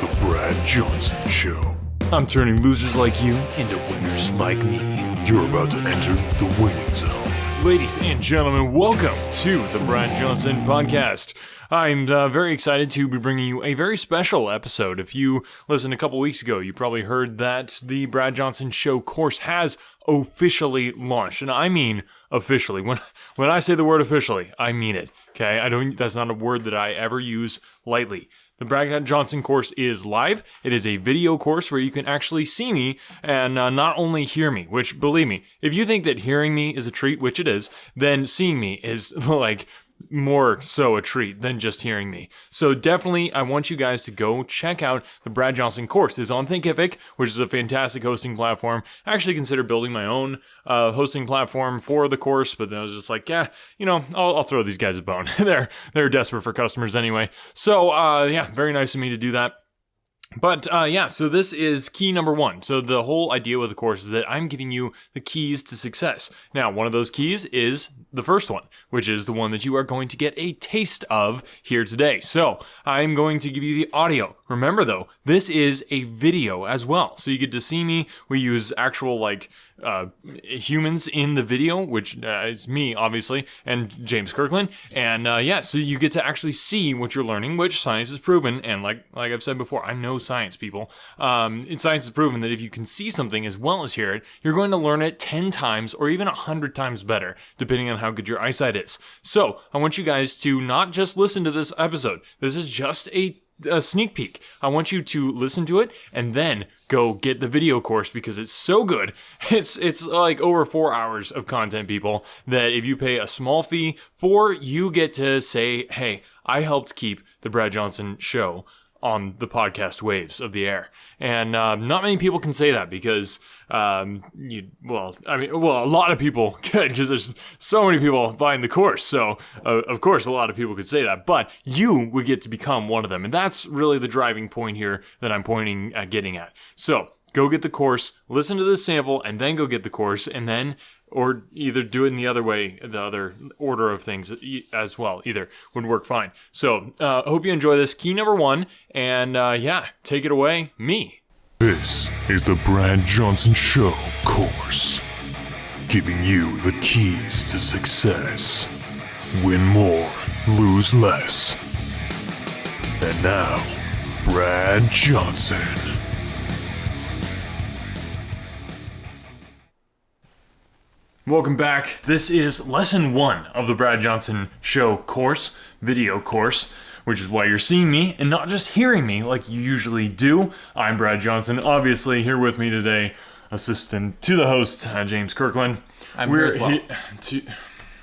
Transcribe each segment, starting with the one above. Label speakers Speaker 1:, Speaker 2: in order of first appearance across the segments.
Speaker 1: The Brad Johnson Show. I'm turning losers like you into winners like me. You're about to enter the winning zone. Ladies and gentlemen, welcome to the Brad Johnson Podcast. I'm very excited to be bringing you a very special episode. If you listened a couple weeks ago, you probably heard that the Brad Johnson Show course has officially launched. And I mean officially. When I say the word officially, I mean it. Okay? That's not a word that I ever use lightly. The Brad Johnson course is live. It is a video course where you can actually see me and not only hear me, which, believe me, if you think that hearing me is a treat, which it is, then seeing me is like more so a treat than just hearing me. So definitely, I want you guys to go check out the Brad Johnson course. It's on Thinkific, which is a fantastic hosting platform. I actually considered building my own hosting platform for the course, but then I was just like, I'll throw these guys a bone. They're desperate for customers anyway. So very nice of me to do that. But so this is key number one. So the whole idea with the course is that I'm giving you the keys to success. Now, one of those keys is the first one, which is the one that you are going to get a taste of here today. So I'm going to give you the audio. Remember though, this is a video as well. So you get to see me. We use actual humans in the video, which is me, obviously, and James Kirkland. And so you get to actually see what you're learning, which science has proven. And like I've said before, I know science, people. Science has proven that if you can see something as well as hear it, you're going to learn it 10 times or even 100 times better, depending on how good your eyesight is. So I want you guys to not just listen to this episode. This is just a sneak peek. I want you to listen to it and then go get the video course because it's so good. It's like over 4 hours of content, people, that if you pay a small fee for, you get to say, hey, I helped keep the Brad Johnson Show on the podcast waves of the air. And not many people can say that because, a lot of people could because there's so many people buying the course. So, of course, a lot of people could say that. But you would get to become one of them. And that's really the driving point here that I'm pointing at getting at. So, go get the course, listen to this sample, and then go get the course, and then or either do it in the other way, the other order of things as well. Either would work fine. So, I hope you enjoy this. Key number one, and take it away, me. This is the Brad Johnson Show course, giving you the keys to success. Win more, lose less. And now, Brad Johnson. Welcome back. This is lesson 1 of the Brad Johnson Show course, video course, which is why you're seeing me and not just hearing me like you usually do. I'm Brad Johnson, obviously here with me today, assistant to the host, James Kirkland.
Speaker 2: I'm here as well.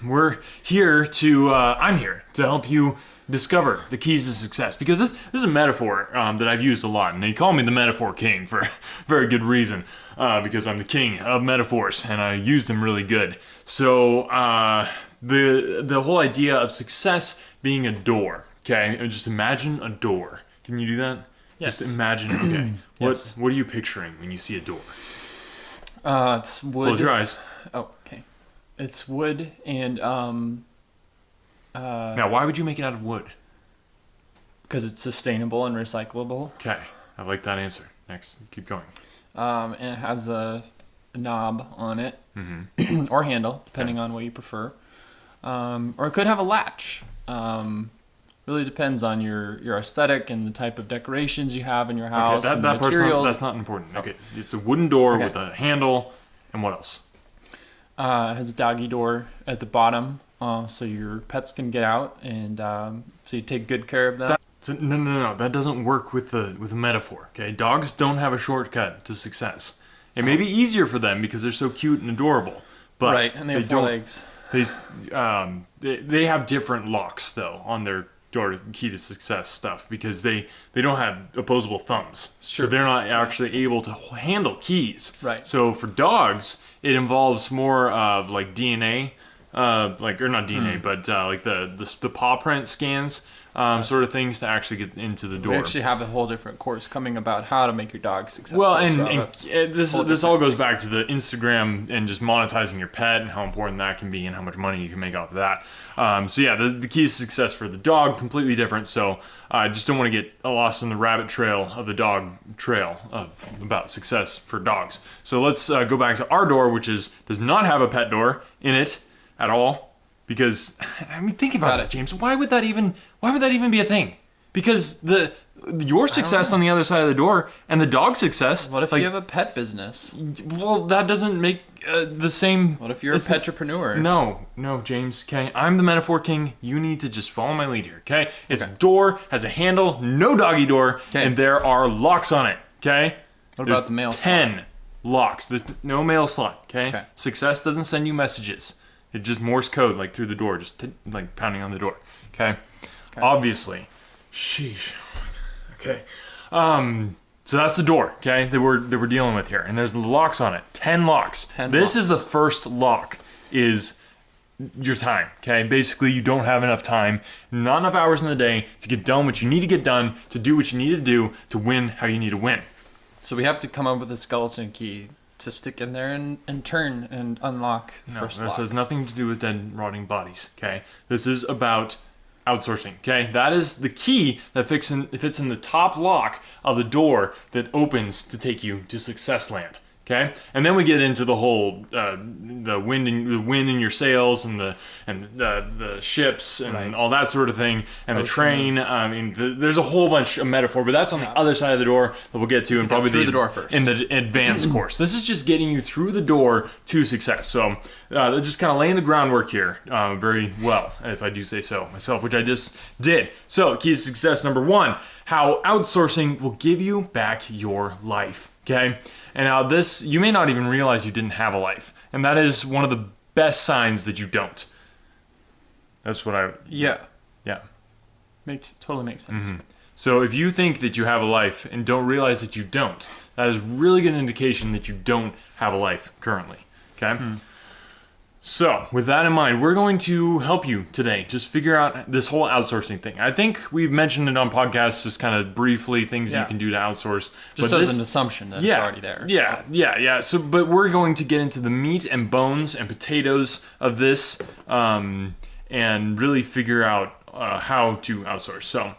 Speaker 1: I'm here to help you discover the keys to success, because this is a metaphor that I've used a lot, and they call me the metaphor king for very good reason, because I'm the king of metaphors and I use them really good. So the whole idea of success being a door, okay? Just imagine a door. Can you do that?
Speaker 2: Yes.
Speaker 1: Just imagine. Okay.
Speaker 2: Yes.
Speaker 1: What are you picturing when you see a door?
Speaker 2: It's wood.
Speaker 1: Close your eyes.
Speaker 2: Oh, okay. It's wood and
Speaker 1: now, why would you make it out of wood?
Speaker 2: because it's sustainable and recyclable.
Speaker 1: Okay, I like that answer. Next, keep going.
Speaker 2: And it has a knob on it, or handle, depending on what you prefer. Or it could have a latch. Really depends on your aesthetic and the type of decorations you have in your house.
Speaker 1: Okay,
Speaker 2: and the materials.
Speaker 1: that's not important. Okay, it's a wooden door with a handle, and what else?
Speaker 2: It has a doggy door at the bottom, so your pets can get out, and so you take good care of them.
Speaker 1: No. That doesn't work with the metaphor. Okay, dogs don't have a shortcut to success. It may be easier for them because they're so cute and adorable, but
Speaker 2: right, and they have 4 legs.
Speaker 1: They have different locks though on their door key to success stuff because they don't have opposable thumbs,
Speaker 2: Sure.
Speaker 1: so they're not actually able to handle keys.
Speaker 2: Right.
Speaker 1: So for dogs, it involves more of like DNA, or not DNA, but like the paw print scans sort of things to actually get into the door.
Speaker 2: We actually have a whole different course coming about how to make your dog successful.
Speaker 1: Well, and this all goes back to the Instagram and just monetizing your pet and how important that can be and how much money you can make off of that. So yeah, the key to success for the dog, completely different. So I just don't want to get lost in the rabbit trail of the dog trail about success for dogs. So let's go back to our door, which does not have a pet door in it at all. Because, I mean, think about it, James. Why would that even be a thing? Because your success on the other side of the door and the dog's success.
Speaker 2: What if you have a pet business?
Speaker 1: Well, that doesn't make the same.
Speaker 2: What if you're a petrepreneur?
Speaker 1: No, James. Okay, I'm the metaphor king. You need to just follow my lead here. Okay, its door has a handle, no doggy door, and there are locks on it. Okay.
Speaker 2: What about the mail?
Speaker 1: 10 locks. No mail slot. Okay. Success doesn't send you messages. It's just Morse code, like through the door, just like pounding on the door. Okay. Obviously. Sheesh. Okay. So that's the door. Okay, that we're dealing with here, and there's the locks on it. 10 locks. This is the first lock. Is your time. Okay. Basically, you don't have enough time, not enough hours in the day to get done what you need to get done, to do what you need to do, to win how you need to win.
Speaker 2: So we have to come up with a skeleton key to stick in there and turn and unlock the first lock.
Speaker 1: This has nothing to do with dead, rotting bodies, okay? This is about outsourcing, okay? That is the key that fits in the top lock of the door that opens to take you to success land, okay? And then we get into the whole the wind in your sails and the ships and all that sort of thing, and the train. I mean, there's a whole bunch of metaphor, but that's on the other side of the door that we'll get to, and probably
Speaker 2: through the door first
Speaker 1: in the advanced course. This is just getting you through the door to success. So just kind of laying the groundwork here very well, if I do say so myself, which I just did. So key to success number 1: how outsourcing will give you back your life. Okay. And now this, you may not even realize you didn't have a life. And that is one of the best signs that you don't. That's what Yeah.
Speaker 2: Totally makes sense.
Speaker 1: Mm-hmm. So if you think that you have a life and don't realize that you don't, that is really good indication that you don't have a life currently. Okay? So, with that in mind, we're going to help you today just figure out this whole outsourcing thing. I think we've mentioned it on podcasts, just kind of briefly, things you can do to outsource.
Speaker 2: Just as an assumption that it's already there.
Speaker 1: Yeah. So, but we're going to get into the meat and bones and potatoes of this and really figure out how to outsource. So,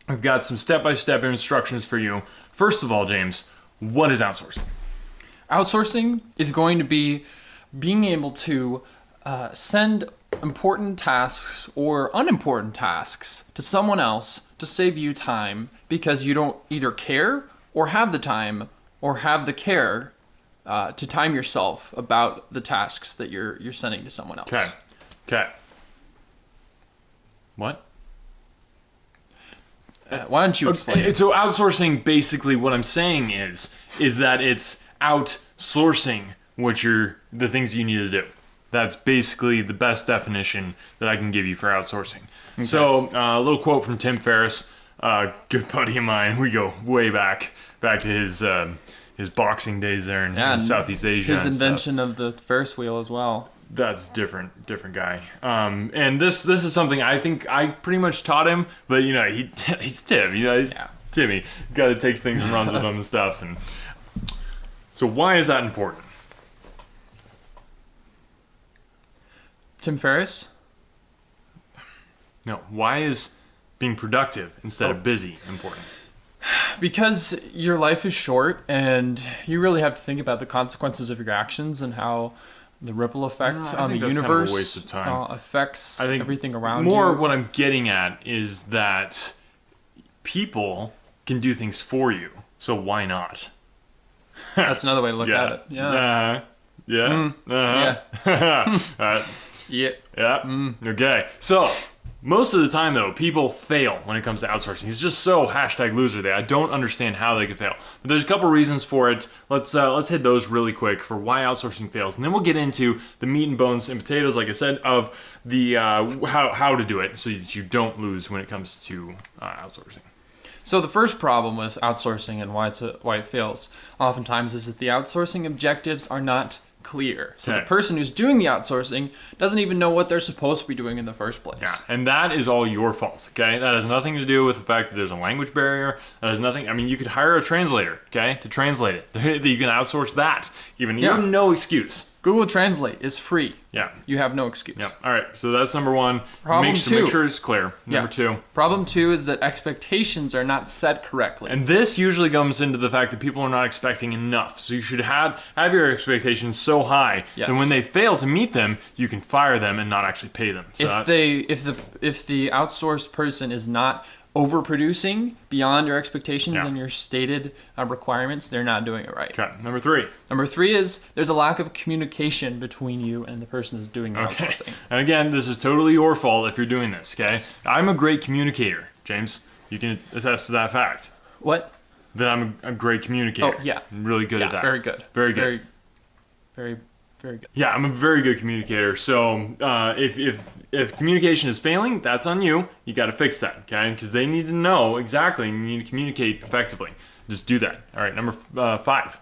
Speaker 1: I've got some step-by-step instructions for you. First of all, James, what is outsourcing?
Speaker 2: Outsourcing is going to be being able to send important tasks or unimportant tasks to someone else to save you time because you don't either care or have the time or have the care to time yourself about the tasks that you're sending to someone else.
Speaker 1: Okay. What?
Speaker 2: Why don't you explain?
Speaker 1: So outsourcing, basically what I'm saying is that it's outsourcing the things you need to do. That's basically the best definition that I can give you for outsourcing. Okay. So a little quote from Tim Ferriss, good buddy of mine. We go way back to his boxing days there in Southeast Asia.
Speaker 2: His invention of the Ferris wheel as well.
Speaker 1: That's different guy. And this is something I think I pretty much taught him, but he's Tim. He's Timmy. Guy that takes things and runs with them and stuff. And so why is that important?
Speaker 2: Tim Ferriss?
Speaker 1: No. Why is being productive instead of busy important?
Speaker 2: Because your life is short, and you really have to think about the consequences of your actions and how the ripple effect on the universe kind of a waste of time. Affects everything around you.
Speaker 1: More what I'm getting at is that people can do things for you, so why not?
Speaker 2: That's another way to look at it.
Speaker 1: Okay. So most of the time, though, people fail when it comes to outsourcing. It's just so #loser day. I don't understand how they could fail. But there's a couple reasons for it. Let's hit those really quick for why outsourcing fails, and then we'll get into the meat and bones and potatoes, like I said, of the how to do it so that you don't lose when it comes to outsourcing.
Speaker 2: So the first problem with outsourcing and why it fails oftentimes is that the outsourcing objectives are not clear. So
Speaker 1: Okay.
Speaker 2: the person who's doing the outsourcing doesn't even know what they're supposed to be doing in the first place.
Speaker 1: Yeah, and that is all your fault, okay? That has nothing to do with the fact that there's a language barrier. That has nothing, I mean, you could hire a translator, okay, to translate it. You can outsource that. You have no excuse.
Speaker 2: Google Translate is free.
Speaker 1: Yeah.
Speaker 2: You have no excuse.
Speaker 1: Yeah. All right, so that's number one.
Speaker 2: Problem
Speaker 1: Make
Speaker 2: two.
Speaker 1: sure it's clear. Number two.
Speaker 2: Problem two is that expectations are not set correctly.
Speaker 1: And this usually comes into the fact that people are not expecting enough. So you should have your expectations so high that when they fail to meet them, you can fire them and not actually pay them. So
Speaker 2: if the outsourced person is not overproducing beyond your expectations and your stated requirements, they're not doing it right.
Speaker 1: Okay. Number three.
Speaker 2: Number three is there's a lack of communication between you and the person that's doing the outsourcing.
Speaker 1: And again, this is totally your fault if you're doing this, okay? Yes. I'm a great communicator, James. You can attest to that fact.
Speaker 2: What?
Speaker 1: That I'm a great communicator.
Speaker 2: Oh, yeah.
Speaker 1: I'm really good at that.
Speaker 2: Very good.
Speaker 1: Very good.
Speaker 2: Very good.
Speaker 1: Yeah, I'm a very good communicator. So if communication is failing, that's on you. You got to fix that, okay? Because they need to know exactly. You need to communicate effectively. Just do that. All right, number 5.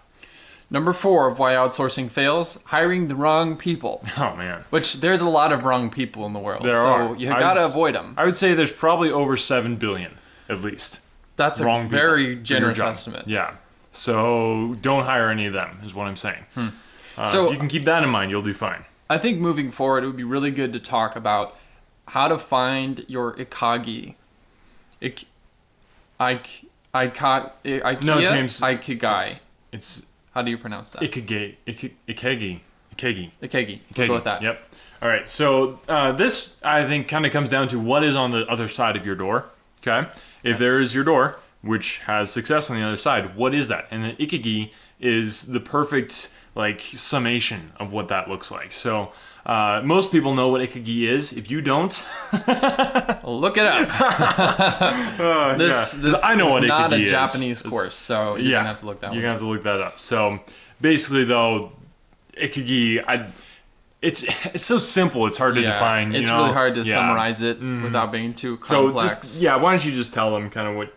Speaker 2: Number 4 of why outsourcing fails: hiring the wrong people.
Speaker 1: Oh man.
Speaker 2: Which there's a lot of wrong people in the world.
Speaker 1: There
Speaker 2: so
Speaker 1: are.
Speaker 2: You got to avoid them.
Speaker 1: I would say there's probably over 7 billion, at least.
Speaker 2: That's
Speaker 1: wrong
Speaker 2: a very
Speaker 1: people
Speaker 2: generous estimate.
Speaker 1: Yeah. So don't hire any of them, is what I'm saying. So if you can keep that in mind, you'll do fine.
Speaker 2: I think moving forward, it would be really good to talk about how to find your ikagi. IKEA?
Speaker 1: No, James.
Speaker 2: Ikigai.
Speaker 1: It's
Speaker 2: how do you pronounce that?
Speaker 1: Ikegi.
Speaker 2: We'll go with that.
Speaker 1: Yep. All right. So this, I think, kind of comes down to what is on the other side of your door. Okay. If there is your door, which has success on the other side, what is that? And the ikagi is the perfect summation of what that looks like. So most people know what ikagi is. If you don't,
Speaker 2: look it up.
Speaker 1: I know what ikagi is.
Speaker 2: It's not a Japanese course, so you're gonna have to look that.
Speaker 1: You're gonna have to look that up. So basically, though, ikagi, it's so simple. It's hard to define.
Speaker 2: It's really hard to summarize it without being too complex.
Speaker 1: So why don't you just tell them kind of what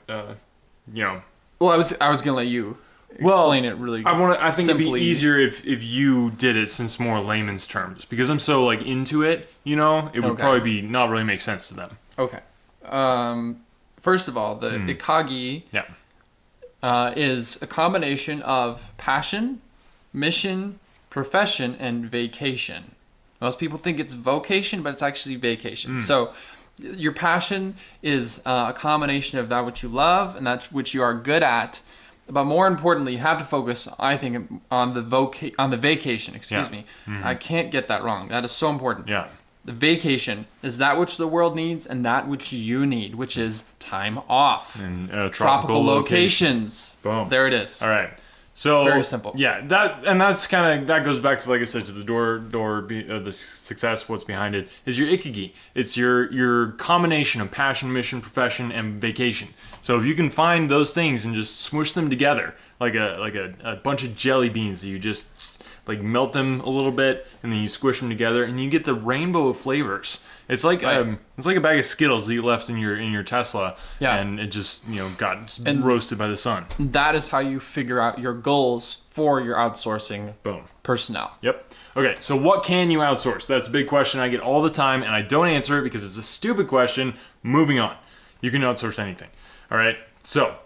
Speaker 2: Well, I was gonna let you explain it really.
Speaker 1: I think it'd be easier if you did it, since more layman's terms, because I'm so into it. It would probably not really make sense to them.
Speaker 2: Okay. First of all, the ikagi is a combination of passion, mission, profession, and vacation. Most people think it's vocation, but it's actually vacation. So your passion is a combination of that which you love and that which you are good at. But more importantly, you have to focus, I think, on the vacation. Excuse me. I can't get that wrong. That is so important.
Speaker 1: Yeah.
Speaker 2: The vacation is that which the world needs and that which you need, which is time off.
Speaker 1: And
Speaker 2: tropical locations.
Speaker 1: Boom.
Speaker 2: There it is.
Speaker 1: All right. So
Speaker 2: very simple.
Speaker 1: Yeah, that goes back to, like I said, to the the success. What's behind it is your ikagi. It's your combination of passion, mission, profession, and vacation. So if you can find those things and just smush them together like a bunch of jelly beans, that you just melt them a little bit and then you squish them together and you get the rainbow of flavors. It's like it's like a bag of Skittles that you left in your Tesla, and it just got roasted by the sun.
Speaker 2: That is how you figure out your goals for your outsourcing personnel.
Speaker 1: Yep. Okay, so what can you outsource? That's a big question I get all the time, and I don't answer it because it's a stupid question. Moving on. You can outsource anything. All right, so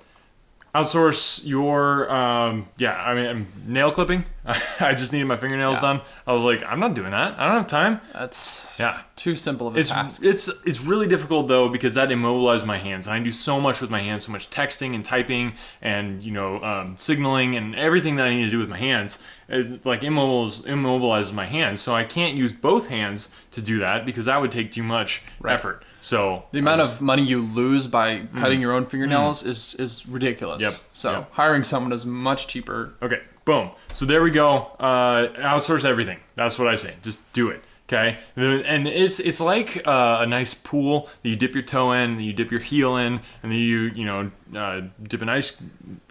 Speaker 1: outsource your nail clipping. I just needed my fingernails done. I was like, I'm not doing that. I don't have time.
Speaker 2: That's too simple of a task.
Speaker 1: It's really difficult though, because that immobilizes my hands. And I do so much with my hands, so much texting and typing and signaling and everything that I need to do with my hands. It immobilizes my hands. So I can't use both hands to do that because that would take too much effort. So
Speaker 2: the amount of money you lose by cutting your own fingernails is ridiculous.
Speaker 1: Yep.
Speaker 2: So hiring someone is much cheaper.
Speaker 1: Okay, boom. So there we go. Outsource everything. That's what I say. Just do it. Okay, and it's like a nice pool that you dip your toe in, that you dip your heel in, and then you dip an ice.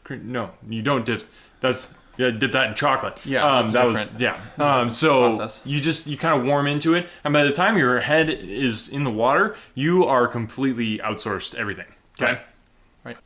Speaker 1: No, you don't dip. Dip that in chocolate.
Speaker 2: Yeah, that's different.
Speaker 1: So
Speaker 2: process.
Speaker 1: you kind of warm into it, and by the time your head is in the water, you are completely outsourced everything. Okay.
Speaker 2: Right.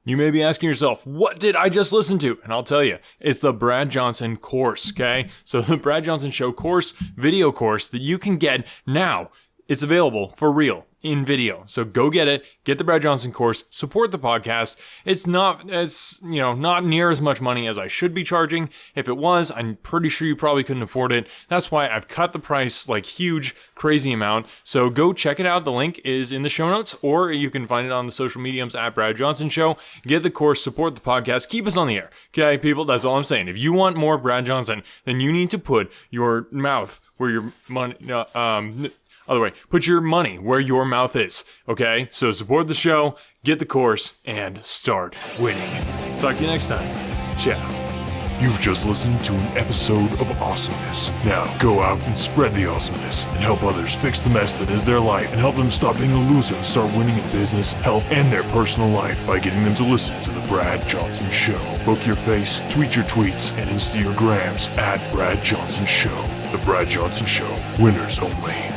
Speaker 1: You may be asking yourself, what did I just listen to? And I'll tell you, it's the Brad Johnson course, okay? So the Brad Johnson Show course, video course that you can get now. It's available for real in video. So go get it. Get the Brad Johnson course. Support the podcast. It's not near as much money as I should be charging. If it was, I'm pretty sure you probably couldn't afford it. That's why I've cut the price like huge, crazy amount. So go check it out. The link is in the show notes, or you can find it on the social mediums at Brad Johnson Show. Get the course, support the podcast, keep us on the air. Okay, people, that's all I'm saying. If you want more Brad Johnson, then you need to put your mouth where your money, other way, put your money where your mouth is, okay? So support the show, get the course, and start winning. Talk to you next time. Ciao.
Speaker 3: You've just listened to an episode of awesomeness. Now go out and spread the awesomeness and help others fix the mess that is their life and help them stop being a loser and start winning in business, health, and their personal life by getting them to listen to The Brad Johnson Show. Book your face, tweet your tweets, and Insta your grams at Brad Johnson Show. The Brad Johnson Show. Winners only.